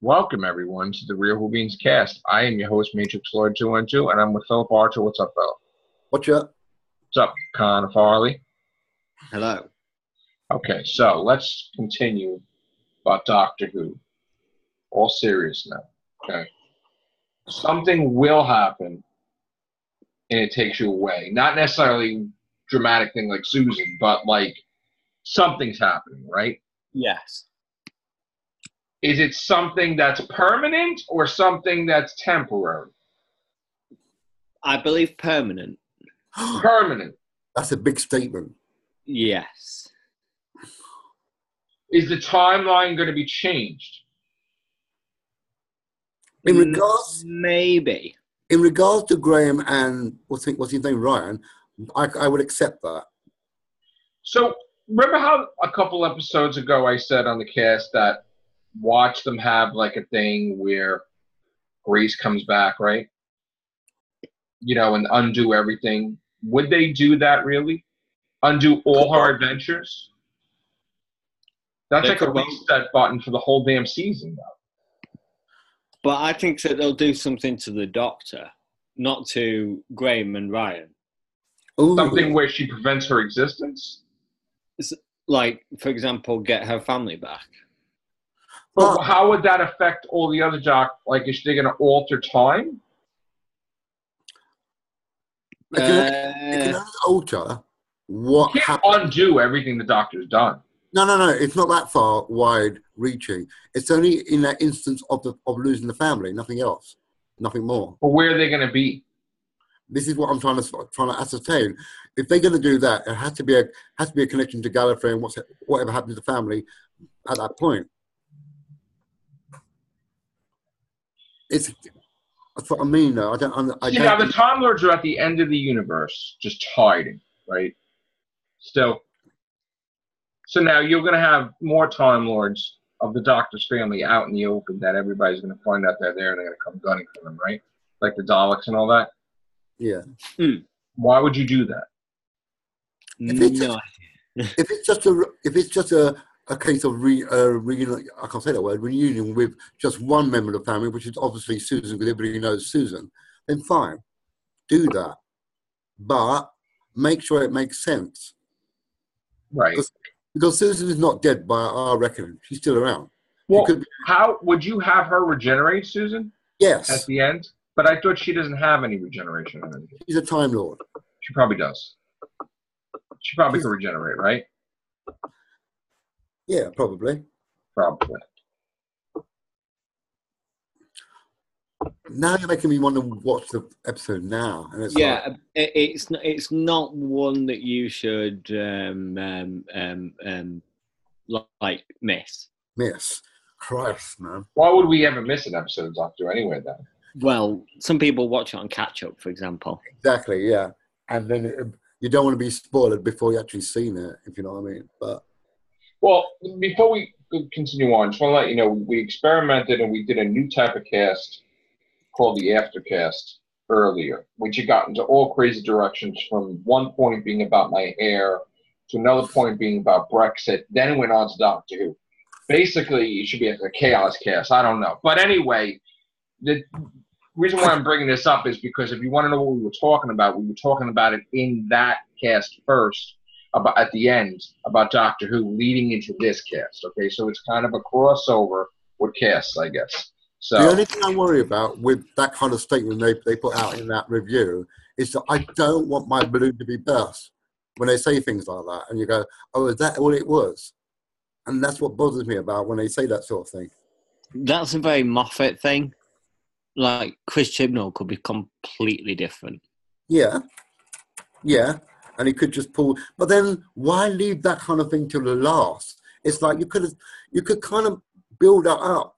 Welcome, everyone, to the Real Whovians cast. I am your host, Matrix Lord 212, and I'm with Phillip Archer. What's up, Phillip? What's up? What's up, Con Farley? Hello. Okay, so let's continue about Doctor Who. All serious now, okay? Something will happen, and it takes you away. Not necessarily dramatic thing like Susan, but like something's happening, right? Yes. Is it something that's permanent or something that's temporary? I believe permanent. Permanent. That's a big statement. Yes. Is the timeline going to be changed? In regards Maybe. to Graham and what's his name, Ryan, I would accept that. So remember how a couple episodes ago I said on the cast that watch them have like a thing where Grace comes back, right? You know, and undo everything. Would they do that really? Undo all her adventures? That's They like a could well. reset button for the whole damn season, though. But I think that they'll do something to the Doctor, not to Graham and Ryan. Ooh. Something where she prevents her existence? Like, for example, get her family back. But how would that affect all the other Like, is they going to alter time? It can only alter what You can't happens. undo everything the Doctor's done. No. It's not that far wide reaching. It's only in that instance of losing the family, nothing else, nothing more. But where are they going to be? This is what I'm trying to ascertain. If they're going to do that, it has to be a connection to Gallifrey and whatever happened to the family at that point. That's what I mean, though. Now the Time Lords are at the end of the universe, just hiding, right? Still. So now you're going to have more Time Lords of the Doctor's family out in the open that everybody's going to find out they're there and they're going to come gunning for them, right? Like the Daleks and all that. Yeah. Why would you do that? If it's just a case of I can't say that word, reunion with just one member of the family, which is obviously Susan, because everybody knows Susan, then fine, do that, but make sure it makes sense, right? Because Susan is not dead by our reckoning; she's still around. Well, how would you have her regenerate, Susan? Yes, at the end. But I thought she doesn't have any regeneration. She's a Time Lord. She probably does. She probably can regenerate, right? Yeah, probably. Probably. Now you're making me want to watch the episode now, and it's not one that you should like miss. Miss, Christ, man. Why would we ever miss an episode, Doctor? Anyway, then. Well, some people watch it on catch up, for example. Exactly, yeah, and then you don't want to be spoiled before you actually seen it, if you know what I mean. But well, before we continue on, just want to let you know we experimented and we did a new type of cast called the Aftercast earlier, which had gotten into all crazy directions, from one point being about my hair to another point being about Brexit. Then it went on to Doctor Who. Basically, it should be a chaos cast. I don't know. But anyway, the reason why I'm bringing this up is because if you want to know what we were talking about it in that cast first, about at the end, about Doctor Who leading into this cast. Okay, so it's kind of a crossover with casts, I guess. So the only thing I worry about with that kind of statement they put out in that review is that I don't want my balloon to be burst when they say things like that. And you go, oh, is that all it was? And that's what bothers me about when they say that sort of thing. That's a very Moffat thing. Like, Chris Chibnall could be completely different. Yeah. And he could just pull. But then why leave that kind of thing till the last? It's like you could kind of build that up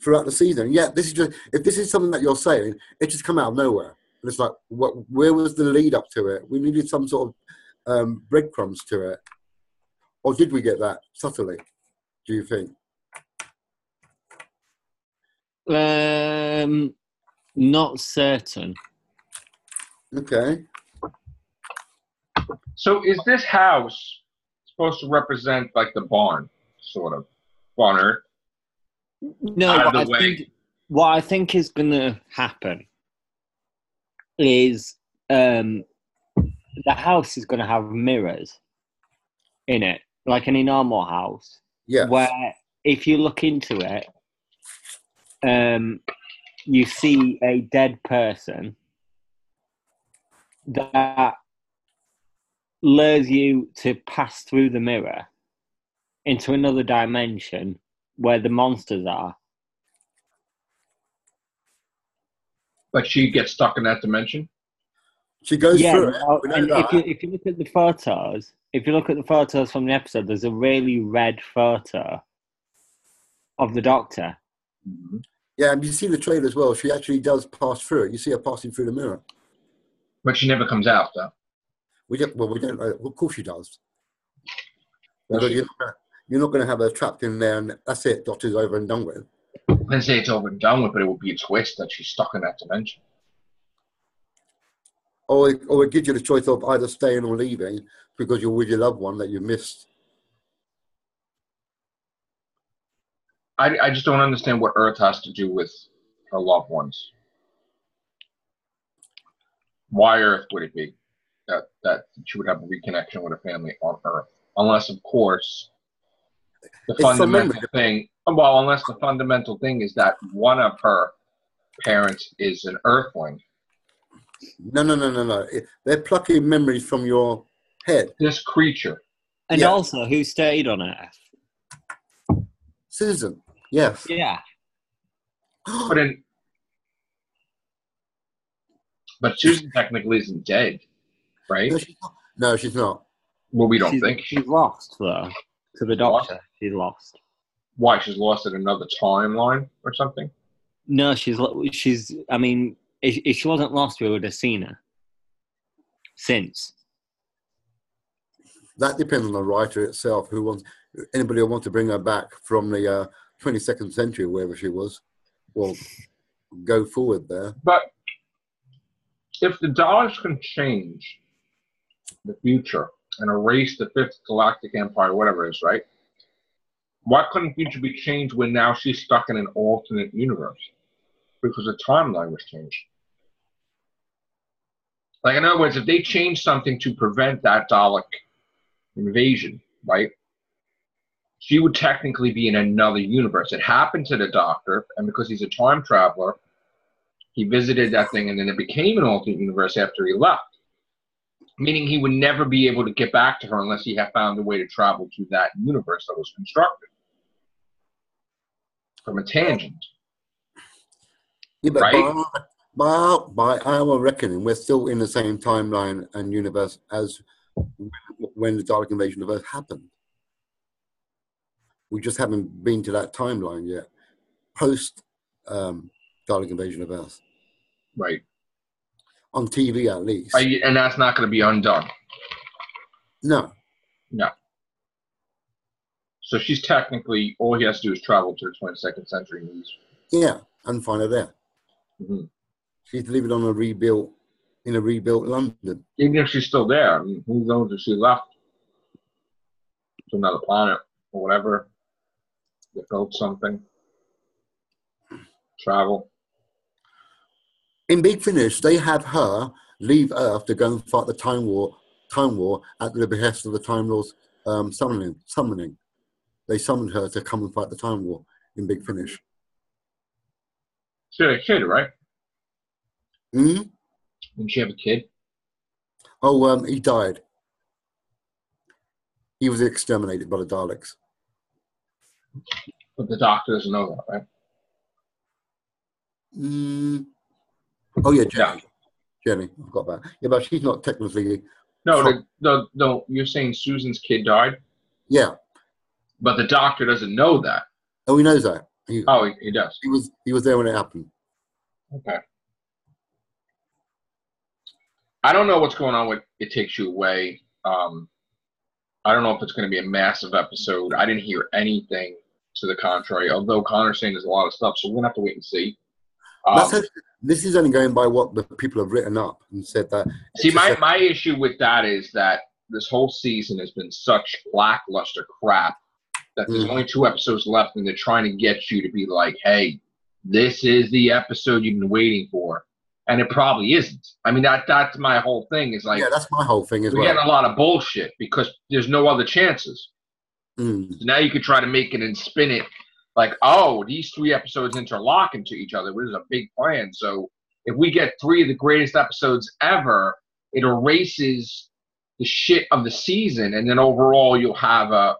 throughout the season. Yeah, if this is something that you're saying, it just come out of nowhere. And it's like, where was the lead up to it? We needed some sort of breadcrumbs to it. Or did we get that subtly, do you think? Not certain. Okay. So is this house supposed to represent like the barn, sort of, on Earth? No, out of the way. What I think is going to happen is the house is going to have mirrors in it, like any normal house. Yes. Where if you look into it, you see a dead person that lures you to pass through the mirror into another dimension where the monsters are. But she gets stuck in that dimension. She goes through it. Well, We know and that. if you look at the photos, from the episode, there's a really red photo of the Doctor. Mm-hmm. Yeah, and you see the trailer as well. She actually does pass through it. You see her passing through the mirror. But she never comes out, though. We don't know. Of course she does. Does Because she? you're not going to have her trapped in there and that's it. Doctor's over and done with. I didn't say it's over and done with, but it would be a twist that she's stuck in that dimension. Or it gives you the choice of either staying or leaving because you're with your loved one that you missed. I just don't understand what Earth has to do with her loved ones. Why Earth would it be that she would have a reconnection with her family on Earth? Unless, of course, the fundamental thing. Well, unless the fundamental thing is that one of her parents is an Earthling. No. They're plucking memories from your head. This creature. And also, who stayed on Earth? Susan. Yes. Yeah. But Susan technically isn't dead, right? No, she's not. Well, we don't think she's lost, though. To the Doctor, she's lost. Why? She's lost in another timeline or something? No, she's. I mean, if she wasn't lost, we would have seen her since. That depends on the writer itself. Anybody who wants to bring her back from the 22nd century, wherever she was, will go forward there. But if the Daleks can change the future and erase the Fifth Galactic Empire, whatever it is, right? Why couldn't the future be changed when now she's stuck in an alternate universe? Because the timeline was changed. Like, in other words, if they change something to prevent that Dalek invasion, right? She would technically be in another universe. It happened to the Doctor, and because he's a time traveler, he visited that thing, and then it became an alternate universe after he left. Meaning he would never be able to get back to her unless he had found a way to travel to that universe that was constructed. From a tangent. Yeah, but right? by our reckoning, we're still in the same timeline and universe as when the Dalek invasion of Earth happened. We just haven't been to that timeline yet. Post Dalek invasion of Earth. Right. On TV, at least. And that's not going to be undone. No. So she's technically, all he has to do is travel to the 22nd century. Yeah, and find her there. Mm-hmm. She's living on a rebuilt London. Even if she's still there, I mean, who knows if she left to another planet or whatever. They built something. Travel. In Big Finish, they had her leave Earth to go and fight the Time War at the behest of the Time Lords summoning. They summoned her to come and fight the Time War in Big Finish. She had a kid, right? Hmm? Didn't she have a kid? Oh, he died. He was exterminated by the Daleks. But the Doctor doesn't know that, right? Oh, yeah, Jenny. Yeah. Jenny, I forgot that. Yeah, but she's not technically... No, you're saying Susan's kid died? Yeah. But the Doctor doesn't know that. Oh, he knows that. He does. He was there when it happened. Okay. I don't know what's going on with It Takes You Away. I don't know if it's going to be a massive episode. I didn't hear anything to the contrary, although Connor's saying there's a lot of stuff, so we're going to have to wait and see. This is only going by what the people have written up and said that. See, my issue with that is that this whole season has been such lackluster crap that there's only 2 episodes left, and they're trying to get you to be like, hey, this is the episode you've been waiting for. And it probably isn't. I mean, that's my whole thing is like, yeah, that's my whole thing as we're well. getting a lot of bullshit because there's no other chances. Mm. So now you could try to make it and spin it like, oh, these 3 episodes interlock into each other. This is a big plan. So if we get 3 of the greatest episodes ever, it erases the shit of the season, and then overall you'll have a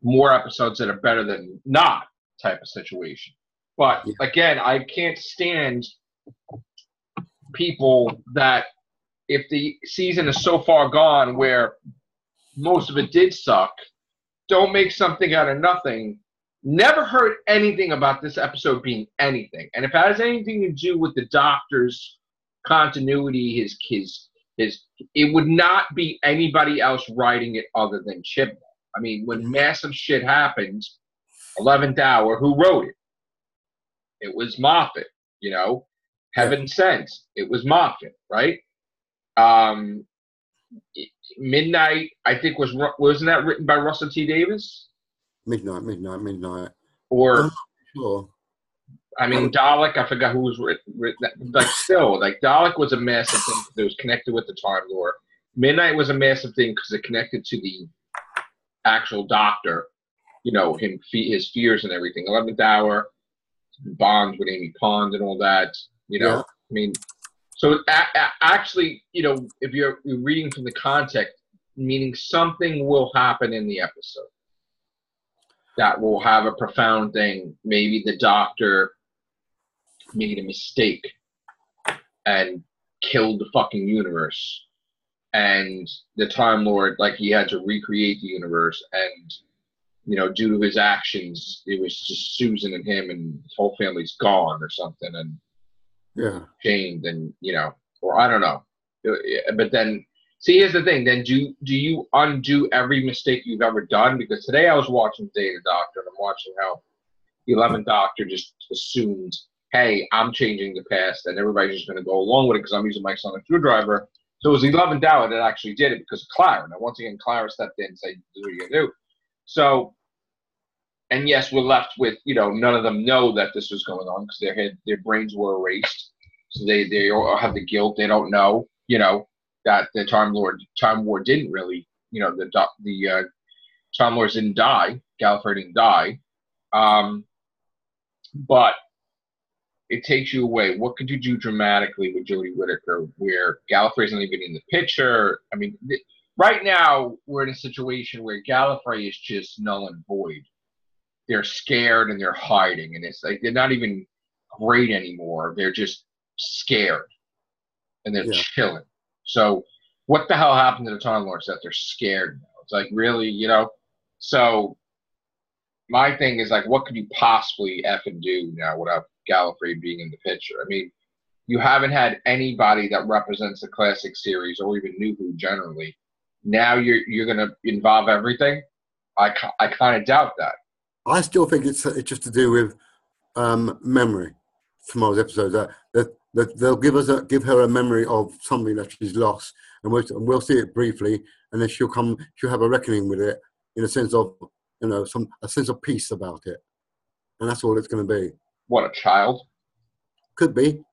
more episodes that are better than not type of situation. But again, I can't stand people that if the season is so far gone where most of it did suck, don't make something out of nothing. Never heard anything about this episode being anything. And if it has anything to do with the Doctor's continuity, his it would not be anybody else writing it other than Chibnall. I mean, when massive shit happened, 11th Hour, who wrote it? It was Moffat, you know. Heaven Sent, it was Moffat, right? Midnight, I think wasn't that written by Russell T. Davies? Midnight. Or, sure. I mean, Dalek, I forgot who was written. Like, still, like, Dalek was a massive thing because it was connected with the Time Lord. Midnight was a massive thing because it connected to the actual Doctor, you know, his fears and everything. 11th Hour, bonds with Amy Pond and all that, you know. Yeah. I mean, so actually, you know, if you're reading from the context, meaning something will happen in the episode that will have a profound thing. Maybe the Doctor made a mistake and killed the fucking universe, and the Time Lord, like, he had to recreate the universe, and, you know, due to his actions, it was just Susan and him, and his whole family's gone or something, and shamed, and, you know, or I don't know. But then, see, here's the thing. Then do you undo every mistake you've ever done? Because today I was watching Day of the Doctor, and I'm watching how the 11th Doctor just assumed, hey, I'm changing the past, and everybody's just going to go along with it because I'm using my sonic screwdriver. So it was the 11th Hour that actually did it because of Clara. Now, once again, Clara stepped in and said, do what you're going to do. So, and yes, we're left with, you know, none of them know that this was going on because their brains were erased. So they all have the guilt. They don't know, you know, that the Time Lord didn't really, you know, the Time Lords didn't die. Gallifrey didn't die. But it takes you away. What could you do dramatically with Jodie Whittaker where Gallifrey's not even in the picture? I mean, right now we're in a situation where Gallifrey is just null and void. They're scared and they're hiding, and it's like they're not even great anymore. They're just scared and they're chilling. So what the hell happened to the Time Lords that they're scared now? It's like, really, you know? So my thing is, like, what could you possibly effing do now without Gallifrey being in the picture? I mean, you haven't had anybody that represents the classic series or even New Who generally. Now you're going to involve everything? I kind of doubt that. I still think it's just to do with memory from those episodes. That they'll give her a memory of something that she's lost, and we'll see it briefly, and then she'll have a reckoning with it in a sense of, you know, a sense of peace about it, and that's all it's going to be. What, a child? Could be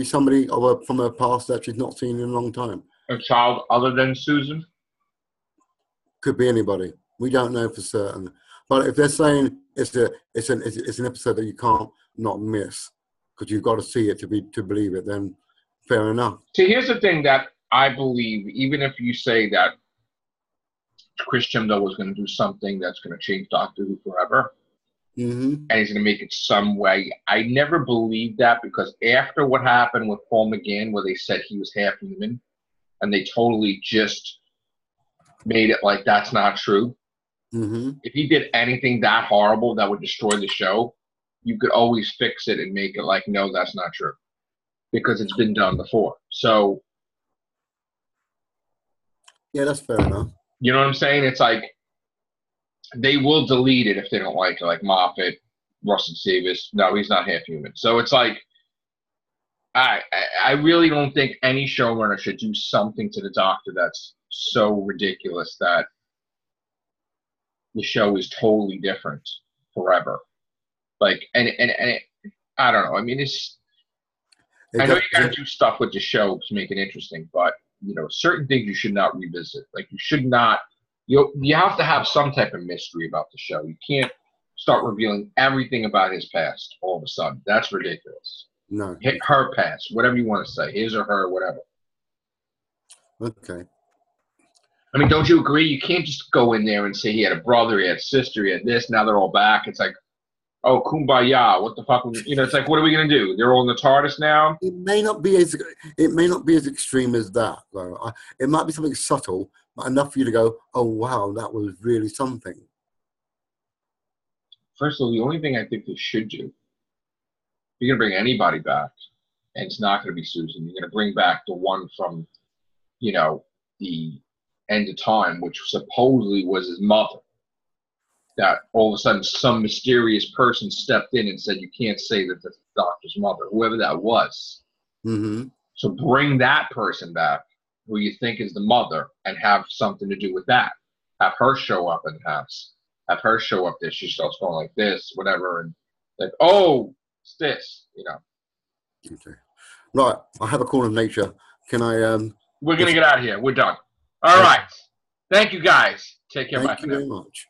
somebody from her past that she's not seen in a long time. A child other than Susan? Could be anybody. We don't know for certain. But if they're saying it's an episode that you can't not miss because you've got to see it to believe it, then fair enough. See, here's the thing that I believe, even if you say that Chris Chibnall was going to do something that's going to change Doctor Who forever, and he's going to make it some way, I never believed that, because after what happened with Paul McGann, where they said he was half human, and they totally just made it like that's not true. If he did anything that horrible that would destroy the show, you could always fix it and make it like, no, that's not true, because it's been done before. So, yeah, that's fair enough. You know what I'm saying? It's like they will delete it if they don't like it, like Moffat, Russell Davies. No, he's not half human. So it's like I really don't think any showrunner should do something to the Doctor that's so ridiculous that the show is totally different forever. Like, and I don't know. I mean, I know you got to do stuff with the show to make it interesting, but you know, certain things you should not revisit. Like, you should not. You have to have some type of mystery about the show. You can't start revealing everything about his past all of a sudden. That's ridiculous. No. Her past, whatever you want to say, his or her, whatever. Okay. I mean, don't you agree? You can't just go in there and say he had a brother, he had a sister, he had this. Now they're all back. It's like, oh, kumbaya. What the fuck? You know, it's like, what are we gonna do? They're all in the TARDIS now. It may not be as extreme as that, though. It might be something subtle, but enough for you to go, oh wow, that was really something. First of all, the only thing I think they should do, if you're gonna bring anybody back, and it's not gonna be Susan, you're gonna bring back the one from, you know, the end of time, which supposedly was his mother. That all of a sudden some mysterious person stepped in and said, you can't say that that's the doctor's mother, whoever that was. Mm-hmm. So bring that person back, who you think is the mother, and have something to do with that. Have her show up in the house. Have her show up there. She starts going like this, whatever, and like, oh, it's this, you know. Okay. Right. I have a call of nature. Can I? We're going to get out of here. We're done. All right. Thank you, guys. Take care. Thank you very much.